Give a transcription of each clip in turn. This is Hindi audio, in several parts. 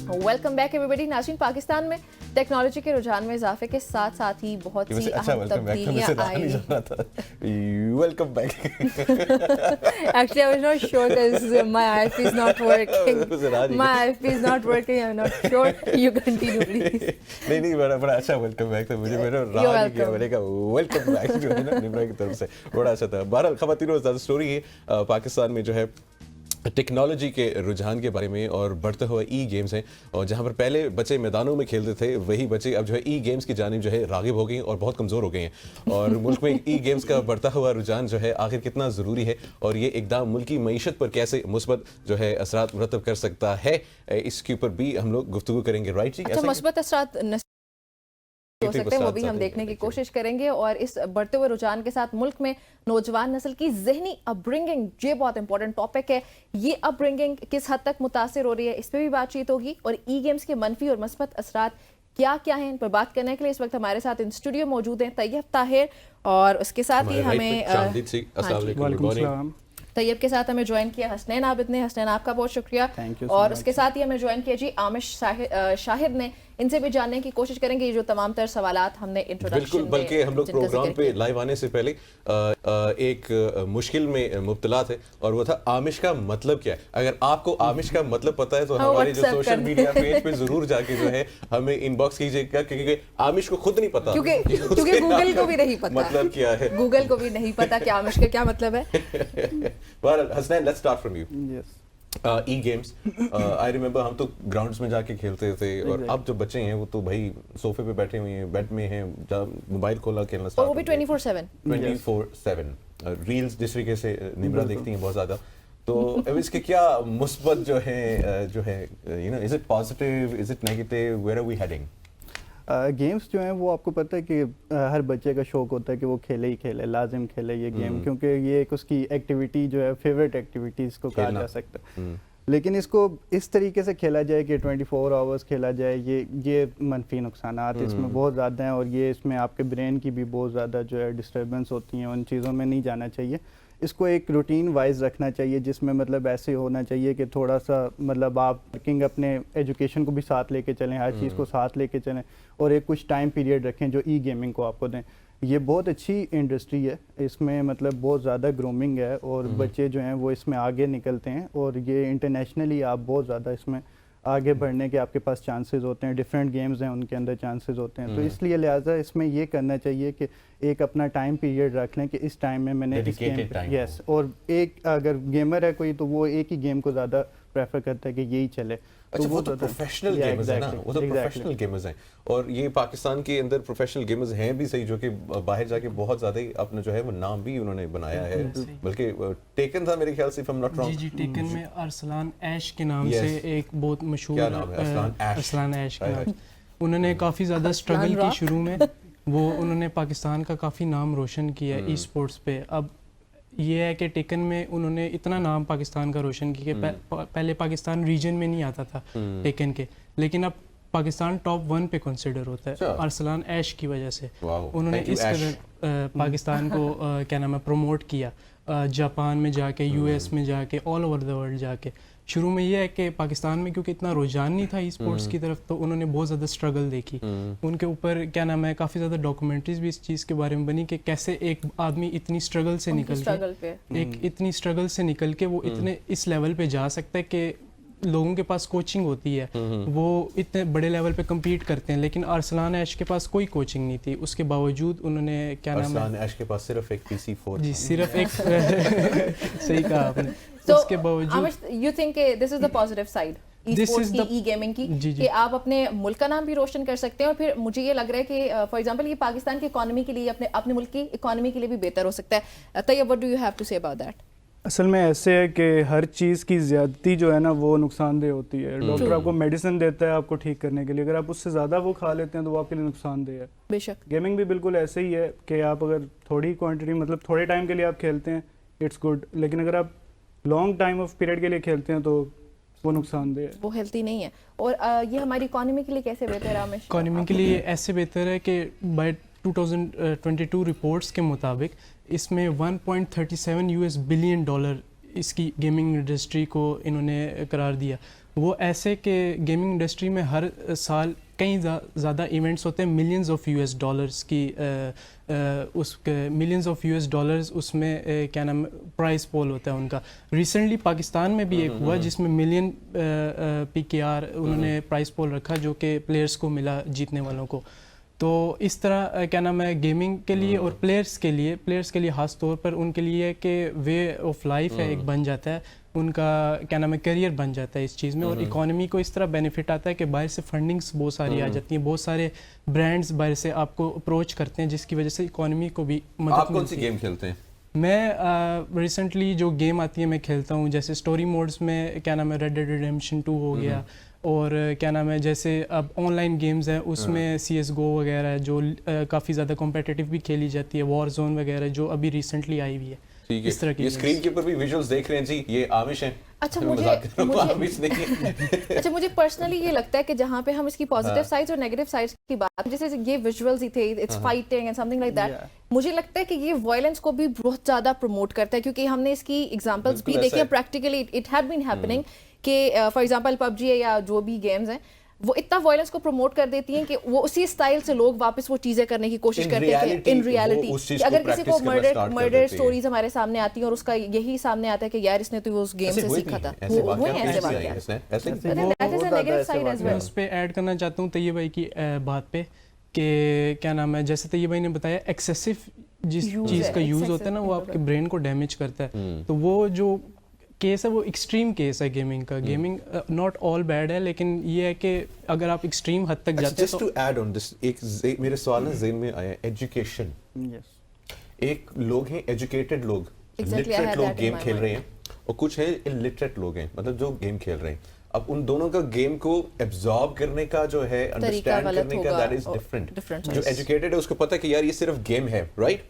Welcome back everybody. नाज़रीन, पाकिस्तान में टेक्नोलॉजी के रुझान में इजाफे के साथ साथ ही बहुत सी अहम तब्दीलियां आई। Welcome back. Actually, I was not sure because my IFP is not working. My IFP is not working. I'm not sure. You continue, please. नहीं बड़ा अच्छा वेलकम बैक था। मुझे मेरा राह नहीं किया, मैंने कहा वेलकम बैक जो है ना निम्रा की तरफ से, बड़ा अच्छा था। बहरहाल ख़वातीन ज़्यादा स्टोरी है पाकिस्तान में जो है टेक्नोलॉजी के रुझान के बारे में और बढ़ते हुए ई गेम्स हैं, और जहां पर पहले बच्चे मैदानों में खेलते थे वही बच्चे अब जो है ई गेम्स की जानिब जो है रागिब हो गए हैं और बहुत कमज़ोर हो गए हैं। और मुल्क में ई गेम्स का बढ़ता हुआ रुझान जो है आखिर कितना ज़रूरी है और ये इक़दाम मुल्क की मईशत पर कैसे मुस्बत जो है असरात मुरतब कर सकता है, इसके ऊपर भी हम लोग गुफ्तगू करेंगे। राइट जी, अच्छा, मुस्बत असरात हो सकते हैं वो भी हम देखने की कोशिश करेंगे। और इस बढ़ते हुए रुझान के साथ मुल्क में नौजवान नस्ल की जहनी अपब्रिंगिंग, ये बहुत इंपॉर्टेंट टॉपिक है। ये अपब्रिंगिंग किस हद तक मुतासिर हो रही है, इस पर भी बातचीत होगी। और ई गेम्स के मनफी और मस्बत असरात क्या क्या हैं, इन पर बात करने के लिए इस वक्त हमारे साथ इन स्टूडियो मौजूद हैं तैयब ताहिर, और उसके साथ ही हमें तैयब के साथ हमें ज्वाइन किया हसनैन आबिद ने। हसनैन, आपका बहुत शुक्रिया। और उसके साथ ही हमें ज्वाइन किया जी आमिश शाहिद ने। इनसे भी जानने की कोशिश करेंगे ये जो तमाम तर सवालात हमने इंट्रोडक्शन में, बल्कि हम लोग प्रोग्राम पे लाइव आने से पहले एक मुश्किल में मुब्तला थे और वो था आमिश का मतलब क्या है। अगर आपको आमिश का मतलब पता है तो हमारे जो सोशल मीडिया पेज पे जरूर जाके जो है हमें इनबॉक्स कीजिएगा, क्योंकि आमिश को खुद नहीं पता, क्योंकि गूगल को भी नहीं पता मतलब क्या है, गूगल को भी नहीं पता कि आमिश का क्या मतलब है। Hasnain, let's start from you. E games, I remember हम तो ग्राउंड्स में जाके खेलते थे, और अब जो बच्चे हैं वो तो भाई सोफे पे बैठे हुए हैं, बेड में हैं, मोबाइल खोला खेलना स्टार्ट, और वो भी 24/7 रील्स जिस तरीके से निम्रा देखती हैं बहुत ज़्यादा। तो अब इसके क्या मुस्बत जो है you know, is it positive, is it negative, where are we heading? Games जो हैं वो आपको पता है कि हर बच्चे का शौक़ होता है कि वो खेले ही खेले, लाजिम खेले ये गेम, क्योंकि ये एक उसकी एक्टिविटी जो है फेवरेट एक्टिविटी इसको कहा जा सकता है। लेकिन इसको इस तरीके से खेला जाए कि 24 आवर्स खेला जाए, ये मनफी नुकसानात इसमें बहुत ज़्यादा हैं, और ये इसमें आपके ब्रेन की भी बहुत ज़्यादा जो है डिस्टर्बेंस होती हैं। उन चीज़ों में नहीं जाना चाहिए। इसको एक रूटीन वाइज रखना चाहिए, जिसमें मतलब ऐसे होना चाहिए कि थोड़ा सा मतलब आप वर्किंग अपने एजुकेशन को भी साथ लेके चलें, हर चीज़ को साथ लेके चलें, और एक कुछ टाइम पीरियड रखें जो ई गेमिंग को आपको दें। ये बहुत अच्छी इंडस्ट्री है, इसमें मतलब बहुत ज़्यादा ग्रूमिंग है, और बच्चे जो हैं वो इसमें आगे निकलते हैं, और ये इंटरनेशनली आप बहुत ज़्यादा इसमें आगे बढ़ने के आपके पास चांसेस होते हैं। डिफरेंट गेम्स हैं उनके अंदर चांसेस होते हैं, तो इसलिए लिहाजा इसमें ये करना चाहिए कि एक अपना टाइम पीरियड रख लें कि इस टाइम में मैंने इस गेम, यस, और एक अगर गेमर है कोई तो वो एक ही गेम को ज़्यादा प्रेफर करता है कि यही चले। अच्छा, वो तो प्रोफेशनल गेमर्स हैं ना, वो तो प्रोफेशनल गेमर्स हैं, और ये पाकिस्तान के अंदर प्रोफेशनल गेमर्स हैं भी सही, जो कि बाहर जाके बहुत ज़्यादा अपना जो है वो नाम भी उन्होंने बनाया है। बल्कि टेकन था मेरे ख्याल से, if I am not wrong. जी, टेकन में अरसलान ऐश के नाम से एक बहुत मशहूर, क्या नाम है? अरसलान ऐश के नाम। उन्होंने काफ़ी ज़्यादा स्ट्रगल की शुरू में, वो उन्होंने पाकिस्तान का काफ़ी नाम रोशन किया ई स्पोर्ट्स पे। अब ये है कि टेकन में उन्होंने इतना नाम पाकिस्तान का रोशन किया कि पहले पाकिस्तान रीजन में नहीं आता था टेकन के, लेकिन अब पाकिस्तान टॉप 1 पे कंसिडर होता है अरसलान ऐश की वजह से। उन्होंने इस कदर पाकिस्तान को क्या नाम है प्रमोट किया, जापान में जाके, यूएस में जाके, ऑल ओवर द वर्ल्ड जाके। शुरू में ये है कि पाकिस्तान में क्योंकि इतना रुझान नहीं था ई स्पोर्ट्स की तरफ, तो उन्होंने बहुत ज़्यादा स्ट्रगल देखी। उनके ऊपर क्या नाम है काफ़ी ज़्यादा डॉक्यूमेंट्रीज भी इस चीज़ के बारे में बनी कि कैसे एक आदमी इतनी स्ट्रगल से निकल के वो इतने इस लेवल पे जा सकता है कि लोगों के पास कोचिंग होती है, वो इतने बड़े लेवल पे compete करते हैं। लेकिन अरसलान ऐश के पास कोई कोचिंग नहीं थी, उसके बावजूद उन्होंने क्या नाम है, अरसलान ऐश के पास सिर्फ एक PC4 जी, सिर्फ एक सही कहा आपने। उसके बावजूद you think this is the positive side esports की, ई गेमिंग की, कि आप अपने मुल्क का नाम भी रोशन कर सकते हैं, और फिर मुझे ये लग रहा है कि फॉर एग्जांपल ये पाकिस्तान की इकोनॉमी के लिए, अपने मुल्क की इकोनॉमी के लिए भी बेहतर हो सकता है। Tayyab, what do you have to say about that? असल में ऐसे है कि हर चीज़ की ज़्यादती जो है ना वो नुकसानदेह होती है। डॉक्टर आपको मेडिसिन देता है आपको ठीक करने के लिए, अगर आप उससे ज़्यादा वो खा लेते हैं तो वो आपके लिए नुकसानदेह है। बेशक गेमिंग भी बिल्कुल ऐसे ही है कि आप अगर थोड़ी क्वांटिटी, मतलब थोड़े टाइम के लिए आप खेलते हैं, इट्स गुड, लेकिन अगर आप लॉन्ग टाइम ऑफ पीरियड के लिए खेलते हैं तो वो नुकसानदेह है, वो हेल्थी नहीं है। और ये हमारी इकोनॉमी के लिए कैसे बेहतर है रामेश? इकोनॉमी के लिए ऐसे बेहतर है कि बाय 2022 रिपोर्ट्स के मुताबिक इसमें 1.37 US बिलियन डॉलर इसकी गेमिंग इंडस्ट्री को इन्होंने करार दिया। वो ऐसे कि गेमिंग इंडस्ट्री में हर साल कई ज़्यादा इवेंट्स होते हैं, मिलियंस ऑफ यूएस डॉलर्स की मिलियंस ऑफ यूएस डॉलर्स उसमें क्या नाम प्राइस पोल होता है उनका। रिसेंटली पाकिस्तान में भी एक हुआ जिसमें मिलियन पीकेआर उन्होंने प्राइस पोल रखा जो कि प्लेयर्स को मिला, जीतने वालों को। तो इस तरह क्या नाम है गेमिंग के लिए और प्लेयर्स के लिए ख़ास तौर पर उनके लिए कि वे ऑफ लाइफ है एक बन जाता है, उनका क्या नाम है करियर बन जाता है इस चीज़ में। और इकोनॉमी को इस तरह बेनिफिट आता है कि बाहर से फंडिंग्स बहुत सारी आ जाती हैं, बहुत सारे ब्रांड्स बाहर से आपको अप्रोच करते हैं जिसकी वजह से इकोनॉमी को भी मदद आप कौन सी मिलती है। गेम खेलते हैं? मैं रिसेंटली जो गेम आती है मैं खेलता हूँ, जैसे स्टोरी मोड्स में क्या नाम है रेड डेड रिडेम्पशन 2 हो गया, और क्या नाम है जैसे अब ऑनलाइन गेम्स हैं उसमें CSGO वगैरह है जो काफ़ी ज़्यादा कॉम्पिटिटिव भी खेली जाती है, वॉर जोन वगैरह जो अभी रिसेंटली आई हुई है। ठीक इस तरह है, की ये games। स्क्रीन के ऊपर भी विजुअल्स देख रहे हैं जी, ये आमिश हैं। अच्छा, मैं मुझे- मजाक कर रहा हूँ, मुझे- आमिश नहीं। अच्छा, मुझे पर्सनली ये लगता है कि जहाँ पे हम इसकी पॉजिटिव साइड्स और नेगेटिव साइड्स की बात, जैसे ये विजुअल्स ही थे, it's fighting and something like that, मुझे लगता है कि ये वायलेंस को भी बहुत ज्यादा प्रमोट करता है, क्योंकि हमने इसकी एग्जांपल्स भी बिल्कुल देखी ऐसा है practically, it had been happening कि फॉर एग्जांपल PUBG है या जो भी गेम्स हैं वो इतना वायलेंस को प्रमोट कर देती हैं कि वो उसी स्टाइल से लोग वापस वो चीजें करने की कोशिश In करते हैं reality, कि इन वो रियलिटी उस चीज अगर को किसी को practice करना start कर मर्डर देते हैं। स्टोरीज हमारे सामने आती हैं और उसका यही सामने आता है कि यार इसने तो उस गेम ऐसे से हुए सीखा भी था, हैं, ऐसे वो हुए हैं ऐसे वाकयात वाकयात। ऐसे ऐसे ऐसे But then that is a बहुत negative ज्यादा side ऐसे as मैं well. उस पर ऐड करना चाहता हूँ तैयब भाई की बात पे कि क्या नाम है जैसे तैयब भाई ने बताया एक्सेसिव जिस Use चीज़ है, का यूज़ excessive होता है ना वो मतलब आपके ब्रेन को डैमेज करता है। तो वो जो केस है वो एक्सट्रीम केस है गेमिंग का। गेमिंग नॉट ऑल बैड है, लेकिन ये है कि अगर आप एक्सट्रीम हद तक जाते हैं just to add on this, एक मेरे सवाल ना ज़हन में आया, एजुकेशन। यस एक लोग हैं एजुकेटेड लोग, Exactly, I लिटरेट had लोग that in गेम my खेल mind. रहे हैं, और कुछ हैं इलिटरेट लोग हैं, मतलब जो गेम खेल रहे हैं। अब उन दोनों का गेम को एब्जॉर्ब करने का जो है, अंडरस्टैंड गलत करने का, होगा दैट इज और डिफरेंट। different, जो yes. एजुकेटेड है उसको पता है कि यार ये सिर्फ गेम है, राइट?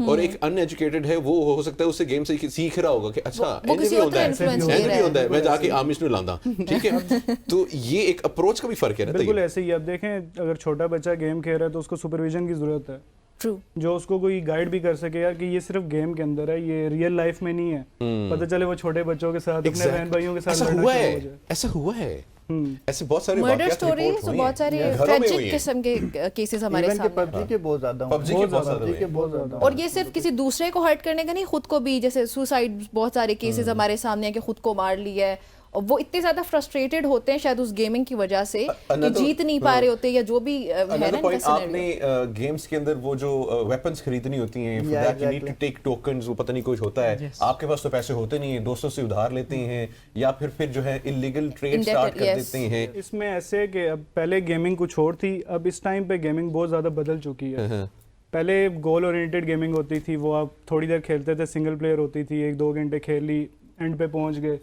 और एक अनएजुकेटेड है, वो हो सकता है उससे गेम से सीख रहा होगा कि अच्छा वो इंज किसी भी और होता तरह है, influence इंज ले भी रहा है। होता है, मैं जाके आमिश ਨੂੰ लांदा, ठीक है? तो ये एक अप्रोच का भी फर्क है ना। बिल्कुल तैयब? ऐसे ही। अब देखें अगर छोटा बच्चा गेम खेल रहा है तो उसको सुपरविजन की जरूरत है, ट्रू। जो उसको कोई गाइड भी कर सके यार कि ये सिर्फ गेम के अंदर है, ये रियल लाइफ में नहीं है। पता चले वो छोटे बच्चों के साथ अपने Exactly. बहन भाइयों के साथ ऐसा लड़ना हुआ शुरू हो है, जाए। ऐसा हुआ है, ऐसे बहुत सारे मर्डर वाकयात स्टोरीज रिपोर्ट हुई हैं। बहुत सारे घरों में हुई ट्रेजिक हैं। किस्म के केसेस हमारे इवन के सामने PUBG के बहुत ज्यादा PUBG के बहुत ज्यादा PUBG के हुए बहुत ज्यादा और ये सिर्फ किसी दूसरे को हर्ट करने का नहीं, खुद को भी, जैसे सुसाइड, बहुत सारे केसेस हमारे सामने हैं कि खुद को मार लिया है, और वो इतने ज्यादा फ्रस्ट्रेटेड होते हैं शायद उस गेमिंग की वजह से कि another- जीत नहीं पा रहे होते या जो भी है ना Another इनका point, आपने scenario। गेम्स के अंदर वो जो वेपन्स खरीदनी होती हैं, for Yeah, that you need to exactly. take tokens, वो पता नहीं कुछ होता है, Yes. आपके पास तो पैसे होते नहीं है, दोस्तों से उधार लेते हैं, या फिर जो है इलीगल ट्रेड Indebted, स्टार्ट कर yes. देते हैं। इसमें ऐसे कि अब पहले गेमिंग कुछ और थी, अब इस टाइम पे गेमिंग बहुत ज़्यादा बदल चुकी है। पहले गोल ओरिएंटेड गेमिंग होती थी, वो आप थोड़ी देर खेलते थे, सिंगल प्लेयर होती थी, 1-2 घंटे खेल ली, एंड पे पहुंच गए,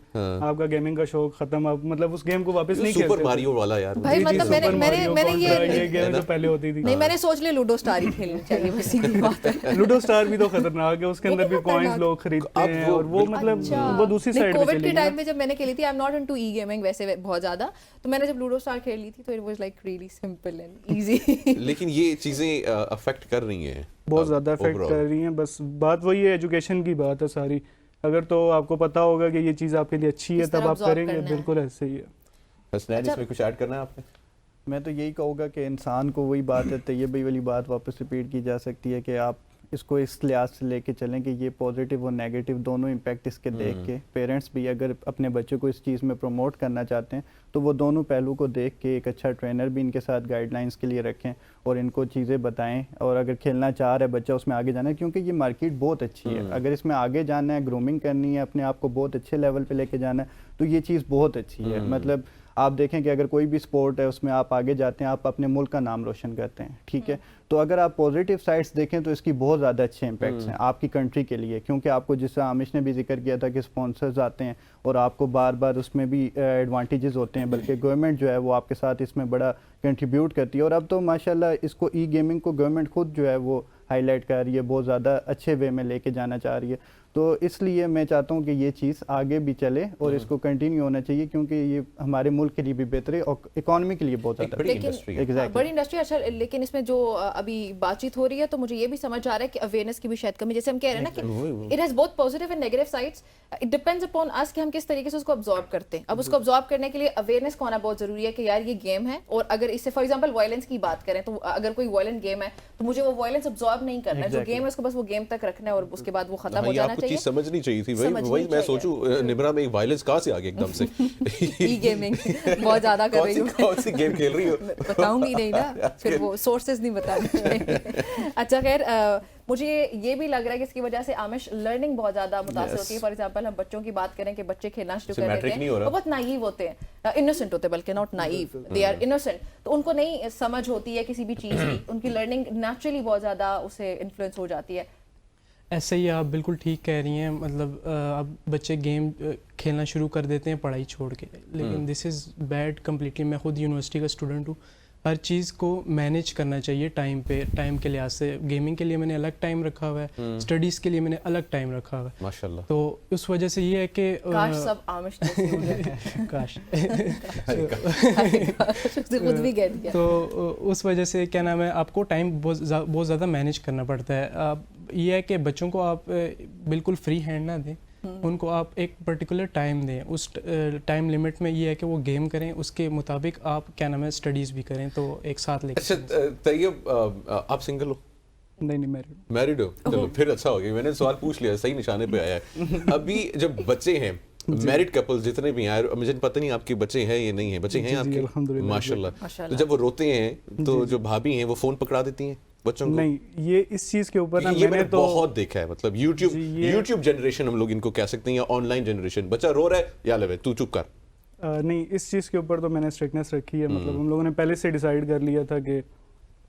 आपका गेमिंग का शौक खत्म, आप मतलब उस गेम को वापस नहीं खेलते सुपर थे। मारियो वाला यार, भाई, जी, जी, मतलब सुपर मारियो, मैंने कॉन्ट्रा, ये ये गेम जो पहले होती थी। नहीं, मैंने सोच लिया लूडो स्टार ही खेलनी चाहिए, बस सीधी बात है। लूडो स्टार भी तो खतरनाक है, उसके वो अंदर भी भी कॉइन्स खतरनाक। लोग खरीदते अब हैं, वो और वो मतलब अच्छा। वो दूसरी नहीं, साइड पे कोविड चली के गई। टाइम में जब मैंने खेली थी, आई am not into E gaming वैसे बहुत ज्यादा, तो मैंने जब लूडो स्टार खेल ली थी तो it was like really simple and easy. लेकिन ये चीजें अफेक्ट कर रही हैं, बहुत ज़्यादा इफेक्ट overall। कर रही हैं। बस बात वही है, एजुकेशन की बात है सारी। अगर तो आपको पता होगा कि ये चीज़ आपके लिए अच्छी है किस तरह तब आप absorb करेंगे, करना है। बिल्कुल ऐसे ही है। हसनैन, अच्छा। इसमें कुछ ऐड करना है आपने? मैं तो यही कहूँगा कि इंसान को वही बात है, तैयब भाई वाली बात वापस रिपीट की जा सकती है कि आप इसको इस लिहाज से लेके चलें कि ये पॉजिटिव और नेगेटिव दोनों इम्पैक्ट इसके देख के पेरेंट्स भी अगर अपने बच्चों को इस चीज़ में प्रमोट करना चाहते हैं तो वो दोनों पहलू को देख के एक अच्छा ट्रेनर भी इनके साथ गाइडलाइंस के लिए रखें और इनको चीज़ें बताएं, और अगर खेलना चाह रहा है बच्चा उसमें आगे जाना है, क्योंकि ये मार्केट बहुत अच्छी है, अगर इसमें आगे जाना है, ग्रूमिंग करनी है, अपने आप को बहुत अच्छे लेवल पे लेके जाना है, तो ये चीज़ बहुत अच्छी है। मतलब आप देखें कि अगर कोई भी स्पोर्ट है उसमें आप आगे जाते हैं, आप अपने मुल्क का नाम रोशन करते हैं, ठीक है? तो अगर आप पॉजिटिव साइड्स देखें तो इसकी बहुत ज़्यादा अच्छे इम्पैक्ट्स हैं आपकी कंट्री के लिए, क्योंकि आपको जिस आमिश ने भी जिक्र किया था कि स्पॉन्सर्स आते हैं और आपको बार बार उसमें भी एडवांटेजेस होते हैं, बल्कि गवर्नमेंट जो है वो आपके साथ इसमें बड़ा कंट्रीब्यूट करती है, और अब तो माशाल्लाह इसको ई गेमिंग को गवर्नमेंट खुद जो है वो हाईलाइट कर रही है, बहुत ज़्यादा अच्छे वे में लेके जाना चाह रही है। तो इसलिए मैं चाहता हूँ कि ये चीज़ आगे भी चले और इसको कंटिन्यू होना चाहिए, क्योंकि ये हमारे मुल्क के लिए भी बेहतर है और इकोनॉमी के लिए बहुत एक ज़्यादा बड़ी लेकिन इंडस्ट्री है। Exactly. बड़ी इंडस्ट्री। अच्छा, लेकिन इसमें जो अभी बातचीत हो रही है तो मुझे ये भी समझ आ रहा है कि अवेयरनेस की भी शायद कमी, जैसे हम कह रहे हैं ना कि it has both positive and negative sides, it depends upon us कि हम किस तरीके से उसको अब्जॉर्ब करते हैं। अब उसको अब्जॉर्ब करने के लिए अवेयरनेस होना बहुत जरूरी है कि यार ये गेम है, और अगर इससे फॉर एग्जांपल वायलेंस की बात करें तो अगर कोई वायलेंट गेम है तो मुझे वो वायलेंस अब्जॉर्ब नहीं करना है, जो गेम है उसको बस वो गेम तक रखना है और उसके बाद वो खत्म हाँ, हो ये जाना आपको चाहिए। चीज समझनी चाहिए थी भाई, समझनी वही मैं चाहिए। सोचूं निब्रा में एक वायलेंस कहाँ से आ गया एकदम से। ई गेमिंग बहुत ज्यादा कर रही हूँ कौन सी गेम खेल रही हो? बताऊंगी नहीं ना, फिर वो सोर्सेज नहीं बताने चाहिए। अच्छा खैर, मुझे ये भी लग रहा है कि इसकी वजह से आमिश लर्निंग बहुत ज्यादा मुतासर होती है। फॉर एग्जांपल हम बच्चों की बात करें कि बच्चे खेलना शुरू कर देते हैं, वो बहुत नाइव होते हैं, इनोसेंट होते हैं, बल्कि not naive, they are innocent. तो उनको नहीं समझ होती है किसी भी चीज़ की, उनकी लर्निंग नेचुरली बहुत ज़्यादा उससे इन्फ्लुएंस हो जाती है। ऐसे ही आप बिल्कुल ठीक कह रही हैं, मतलब अब बच्चे गेम खेलना शुरू कर देते हैं पढ़ाई छोड़ के, लेकिन दिस इज़ बैड कम्प्लीटली। मैं खुद यूनिवर्सिटी का स्टूडेंट हूँ, हर चीज़ को मैनेज करना चाहिए टाइम पे, टाइम के लिहाज से। गेमिंग के लिए मैंने अलग टाइम रखा हुआ है, स्टडीज़ के लिए मैंने अलग टाइम रखा हुआ है। माशाल्लाह। तो उस वजह से ये है कि काश सब आमिश जैसे हो जाए। काश उसने खुद भी कह दिया। तो उस वजह से क्या नाम है, आपको टाइम बहुत ज़्यादा मैनेज करना पड़ता है। आप ये है कि बच्चों को आप बिल्कुल फ्री हैंड ना दें, उनको आप एक पर्टिकुलर टाइम दें, उस टाइम लिमिट में ये है कि वो गेम करें, उसके मुताबिक आप क्या नाम है स्टडीज़ भी करें, तो एक साथ लेकर। अच्छा तैयब, आप सिंगल हो? नहीं मैरिड हो? चलो फिर अच्छा हो गया, मैंने सवाल पूछ लिया, सही निशाने पे आया है। अभी जब बच्चे हैं, मैरिड कपल्स जितने भी हैं, मुझे पता नहीं आपके बच्चे हैं या नहीं है, बच्चे हैं आपके? अल्हम्दुलिल्लाह। माशाल्लाह। तो जब वो रोते हैं तो जो भाभी हैं वो फोन पकड़ा देती हैं बच्चों को? नहीं, ये इस चीज के ऊपर ना ये मैंने मैंने तो बहुत देखा है, मतलब यूट्यूब जनरेशन हम लोग इनको कह सकते हैं, या ऑनलाइन जनरेशन। बच्चा रो रहा है, या ले तू चुप कर। नहीं, इस चीज़ के ऊपर तो मैंने स्ट्रिक्टनेस रखी है। मतलब हम लोगों ने पहले से डिसाइड कर लिया था कि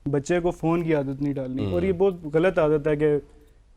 बच्चे को फ़ोन की आदत नहीं डालनी, और ये बहुत गलत आदत है कि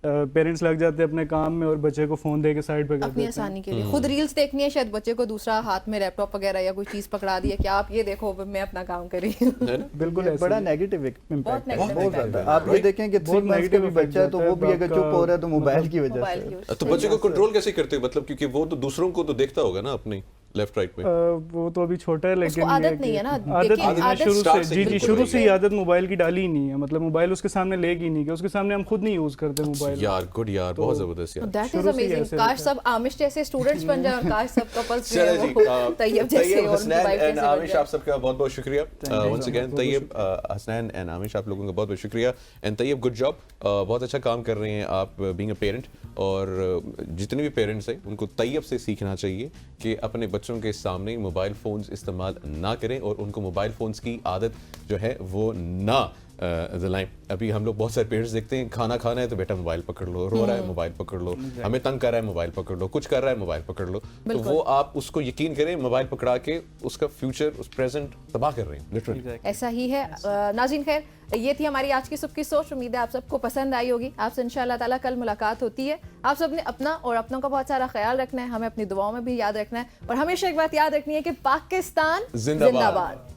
पेरेंट्स लग जाते हैं अपने काम में और बच्चे को फ़ोन दे के साइड पे कर अपनी देते हैं। आसानी के लिए खुद रील्स देखनी है, शायद बच्चे को दूसरा हाथ में लैपटॉप वगैरह या कोई चीज़ पकड़ा दी है कि आप ये देखो मैं अपना काम कर रही हूँ। बिल्कुल ये ऐसे बड़ा ही। नेगेटिव इम्पैक्ट है, negative बहुत impact ज़्यादा। है। आप ये देखें कि 3 बहुत मंथ्स का भी negative बच्चा है तो वो भी अगर आपका चुप हो रहा है तो मोबाइल की वजह मोबाइल से। की तो बच्चे को कंट्रोल कैसे करते हो, मतलब क्योंकि वो तो दूसरों को तो देखता होगा ना अपने लेफ्ट राइट में। वो तो अभी छोटा है, लेकिन उसको आदत ये नहीं है ना, आदत देखिए, नहीं है, आदत शुरू start से से जी बिल्कुल शुरू वही से ही आदत मोबाइल की डाली ही नहीं है। मतलब मोबाइल उसके सामने लेगी नहीं, कि उसके सामने हम खुद नहीं यूज करते मोबाइल। यार गुड यार, बहुत जबरदस्त यार। दैट इज शुरू से ही अमेजिंग। ऐसे काश होता है। सब आमिश जैसे स्टूडेंट्स बन जाए और काश सब कपल्स जो चलो है जी, वो तैयब जैसे और उनकी हसनैन वाइफ एंड जैसे बन आमिश, जाए। आप सबका बहुत बहुत शुक्रिया। Once again Tayyab, Hasnain and Aamish, आप लोगों का बहुत बहुत शुक्रिया। एंड तैयब, गुड जॉब, बहुत अच्छा काम कर रहे हैं आप बीइंग अ पेरेंट। और जितने भी पेरेंट्स हैं उनको तैयब से सीखना चाहिए कि अपने बच्चों के सामने मोबाइल फ़ोन्स इस्तेमाल ना करें और उनको मोबाइल फ़ोन्स की आदत जो है वो ना दिलाएं। अभी हम लोग बहुत सारे पेरेंट्स देखते हैं, खाना खाना है तो बेटा मोबाइल पकड़ लो, रो रहा है मोबाइल पकड़ लो, हमें तंग कर रहा है मोबाइल पकड़ लो, कुछ कर रहा है मोबाइल पकड़ लो। तो वो आप उसको यकीन करें, मोबाइल पकड़ा के उसका फ्यूचर, उस प्रेजेंट तबाह कर रहे हैं लिटरली। ऐसा ही है। नाज़रीन खैर, ये थी हमारी आज की सुबह की सोच। उम्मीद है आप सबको पसंद आई होगी। आपसे इंशाअल्लाह ताला कल मुलाकात होती है। आप सबने अपना और अपनों का बहुत सारा ख्याल रखना है, हमें अपनी दुआओं में भी याद रखना है, और हमेशा एक बात याद रखनी है कि पाकिस्तान जिंदाबाद। जिंदाबाद।